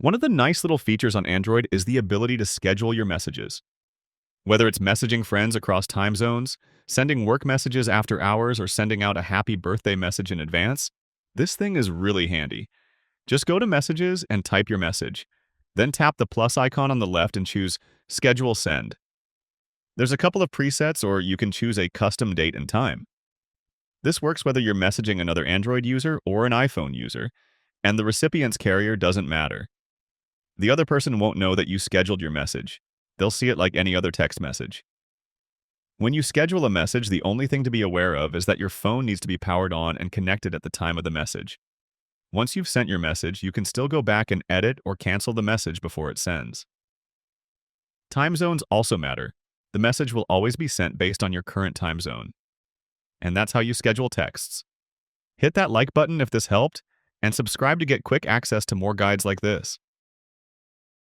One of the nice little features on Android is the ability to schedule your messages. Whether it's messaging friends across time zones, sending work messages after hours, or sending out a happy birthday message in advance, this thing is really handy. Just go to Messages and type your message. Then tap the plus icon on the left and choose Schedule Send. There's a couple of presets, or you can choose a custom date and time. This works whether you're messaging another Android user or an iPhone user, and the recipient's carrier doesn't matter. The other person won't know that you scheduled your message. They'll see it like any other text message. When you schedule a message, the only thing to be aware of is that your phone needs to be powered on and connected at the time of the message. Once you've sent your message, you can still go back and edit or cancel the message before it sends. Time zones also matter. The message will always be sent based on your current time zone. And that's how you schedule texts. Hit that like button if this helped, and subscribe to get quick access to more guides like this.